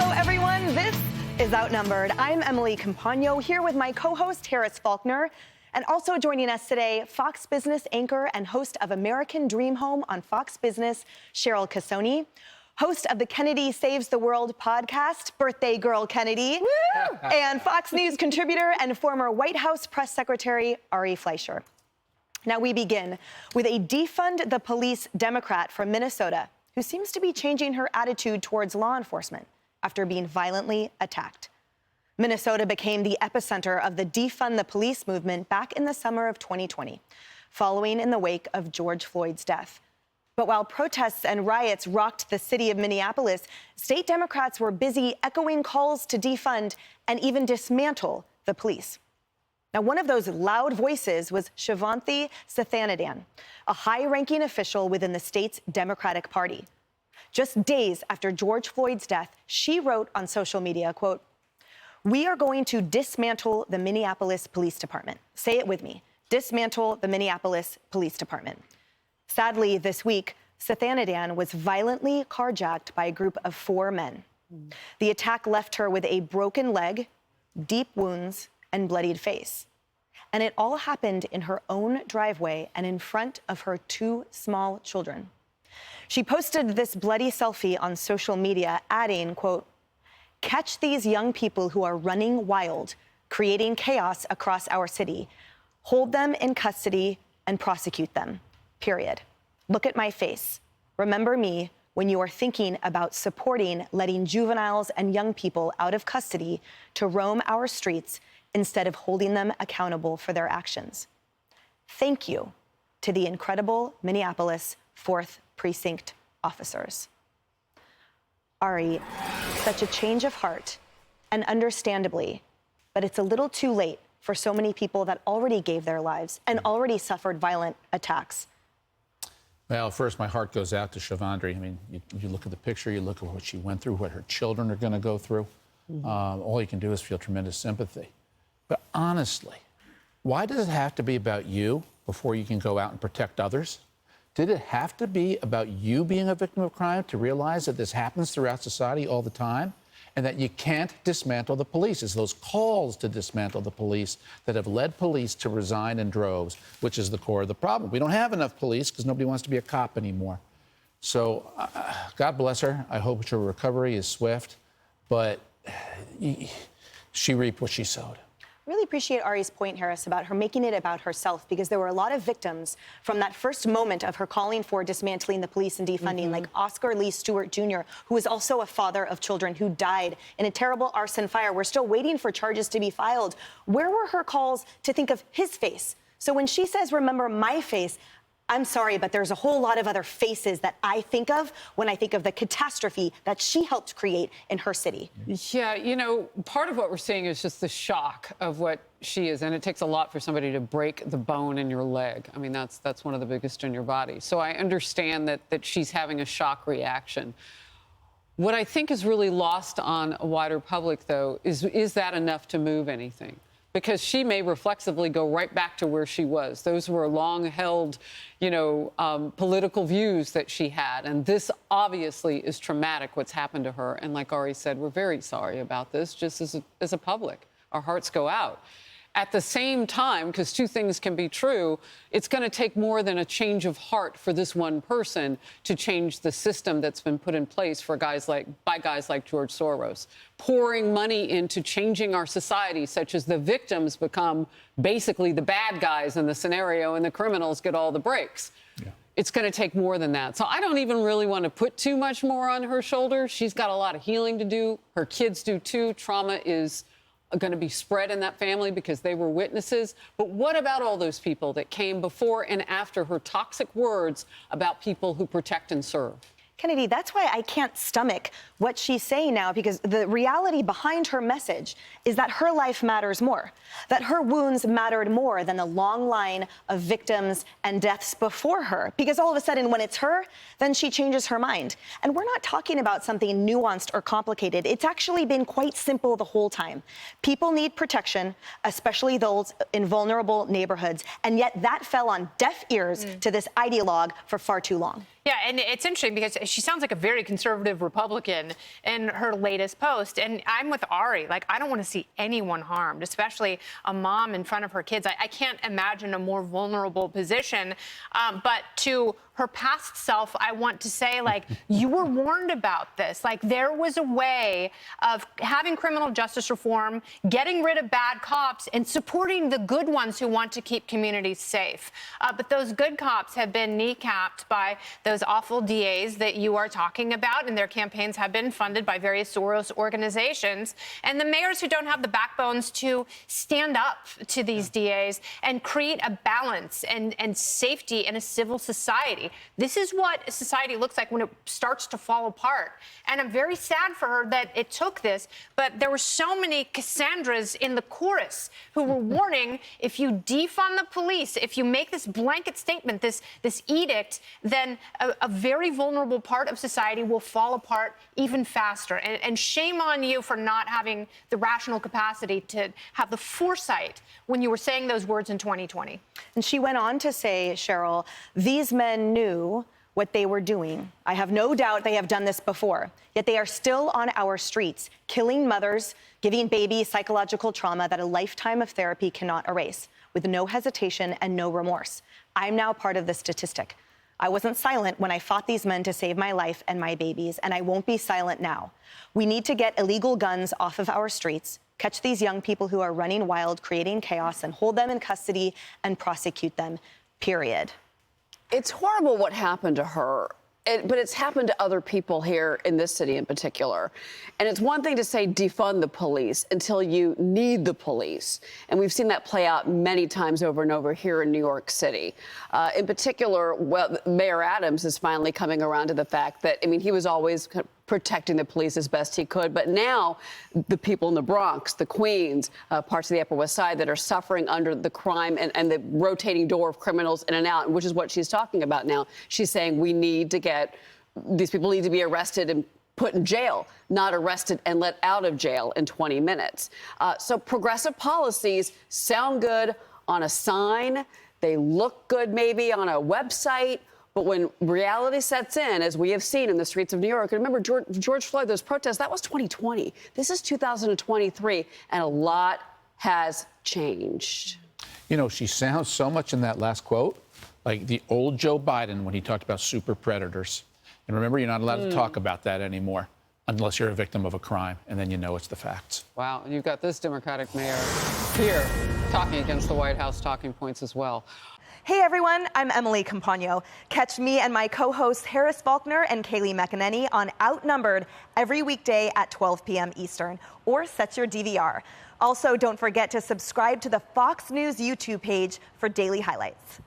Hello, everyone. This is Outnumbered. I'm Emily Campagno here with my co-host, Harris Faulkner. And also joining us today, Fox Business anchor and host of American Dream Home on Fox Business, Cheryl Casoni. Host of the Kennedy Saves the World podcast, birthday girl Kennedy. Woo! And Fox News contributor and former White House press secretary, Ari Fleischer. Now we begin with a Defund the Police Democrat from Minnesota who seems to be changing her attitude towards law enforcement after being violently attacked. Minnesota became the epicenter of the Defund the Police movement back in the summer of 2020, following in the wake of George Floyd's death. But while protests and riots rocked the city of Minneapolis, state Democrats were busy echoing calls to defund and even dismantle the police. Now, one of those loud voices was Shivanthi Sathanandan, a high-ranking official within the state's Democratic Party. Just days after George Floyd's death, she wrote on social media, quote, "We are going to dismantle the Minneapolis Police Department." Say it with me. Dismantle the Minneapolis Police Department. Sadly, this week, Sathanandan was violently carjacked by a group of 4 men. The attack left her with a broken leg, deep wounds, and bloodied face. And it all happened in her own driveway and in front of her 2 small children. She posted this bloody selfie on social media, adding, quote, "Catch these young people who are running wild, creating chaos across our city. Hold them in custody and prosecute them. Period. Look at my face. Remember me when you are thinking about supporting letting juveniles and young people out of custody to roam our streets instead of holding them accountable for their actions. Thank you to the incredible Minneapolis 4th Precinct officers." Ari, such a change of heart, and understandably, but it's a little too late for so many people that already gave their lives and already suffered violent attacks. Well, first, my heart goes out to Shivanthi. I mean, you look at the picture, you look at what she went through, what her children are going to go through. All you can do is feel tremendous sympathy. But honestly, why does it have to be about you before you can go out and protect others? Did it have to be about you being a victim of crime to realize that this happens throughout society all the time? And that you can't dismantle the police? It's those calls to dismantle the police that have led police to resign in droves, which is the core of the problem. We don't have enough police because nobody wants to be a cop anymore. So God bless her. I hope her recovery is swift. But she reaped what she sowed. Really appreciate Ari's point, Harris, about her making it about herself, because there were a lot of victims from that first moment of her calling for dismantling the police and defunding, like Oscar Lee Stewart Jr., who is also a father of children who died in a terrible arson fire. We're still waiting for charges to be filed. Where were her calls to think of his face? So when she says, "Remember my face," I'm sorry, but there's a whole lot of other faces that I think of when I think of the catastrophe that she helped create in her city. Yeah, you know, part of what we're seeing is just the shock of what she is, and it takes a lot for somebody to break the bone in your leg. I mean, that's one of the biggest in your body. So I understand that she's having a shock reaction. What I think is really lost on a wider public, though, is that enough to move anything? Because she may reflexively go right back to where she was. Those were long-held, political views that she had. And this obviously is traumatic, what's happened to her. And like Ari said, we're very sorry about this, just as a public. Our hearts go out. At the same time, because 2 things can be true, it's going to take more than a change of heart for this one person to change the system that's been put in place by guys like George Soros, pouring money into changing our society, such as the victims become basically the bad guys in the scenario and the criminals get all the breaks. Yeah. It's going to take more than that. So I don't even really want to put too much more on her shoulders. She's got a lot of healing to do. Her kids do too. Trauma is going to be spread in that family because they were witnesses. But what about all those people that came before and after her toxic words about people who protect and serve? Kennedy, that's why I can't stomach what she's saying now, because the reality behind her message is that her life matters more, that her wounds mattered more than the long line of victims and deaths before her, because all of a sudden when it's her, then she changes her mind. And we're not talking about something nuanced or complicated. It's actually been quite simple the whole time. People need protection, especially those in vulnerable neighborhoods, and yet that fell on deaf ears to this ideologue for far too long. Yeah, and it's interesting because she sounds like a very conservative Republican in her latest post. And I'm with Ari. Like, I don't want to see anyone harmed, especially a mom in front of her kids. I can't imagine a more vulnerable position. But to her past self, I want to say, like, you were warned about this. Like, there was a way of having criminal justice reform, getting rid of bad cops, and supporting the good ones who want to keep communities safe. But those good cops have been kneecapped by those awful DAs that you are talking about, and their campaigns have been funded by various Soros organizations. And the mayors who don't have the backbones to stand up to these DAs and create a balance and safety in a civil society. This is what society looks like when it starts to fall apart. And I'm very sad for her that it took this, but there were so many Cassandras in the chorus who were warning, if you defund the police, if you make this blanket statement, this edict, then a very vulnerable part of society will fall apart even faster. And shame on you for not having the rational capacity to have the foresight when you were saying those words in 2020. And she went on to say, Cheryl, these men knew what they were doing. I have no doubt they have done this before, yet they are still on our streets, killing mothers, giving babies psychological trauma that a lifetime of therapy cannot erase, with no hesitation and no remorse. I'm now part of the statistic. I wasn't silent when I fought these men to save my life and my babies, and I won't be silent now. We need to get illegal guns off of our streets, catch these young people who are running wild, creating chaos, and hold them in custody and prosecute them, period. It's horrible what happened to her, but it's happened to other people here in this city in particular. And it's one thing to say defund the police until you need the police. And we've seen that play out many times over and over here in New York City. In particular, well, Mayor Adams is finally coming around to the fact that, I mean, he was always protecting the police as best he could. But now the people in the Bronx, the Queens, parts of the Upper West Side that are suffering under the crime and the rotating door of criminals in and out, which is what she's talking about now. She's saying we need to get, these people need to be arrested and put in jail, not arrested and let out of jail in 20 minutes. So progressive policies sound good on a sign. They look good maybe on a website. But when reality sets in, as we have seen in the streets of New York, and remember George Floyd, those protests, that was 2020. This is 2023, and a lot has changed. You know, she sounds so much in that last quote like the old Joe Biden when he talked about super predators. And remember, you're not allowed to talk about that anymore unless you're a victim of a crime, and then you know it's the facts. Wow, and you've got this Democratic mayor here talking against the White House talking points as well. Hey everyone, I'm Emily Compagno. Catch me and my co-hosts Harris Faulkner and Kaylee McEnany on Outnumbered every weekday at 12 p.m. Eastern, or set your DVR. Also, don't forget to subscribe to the Fox News YouTube page for daily highlights.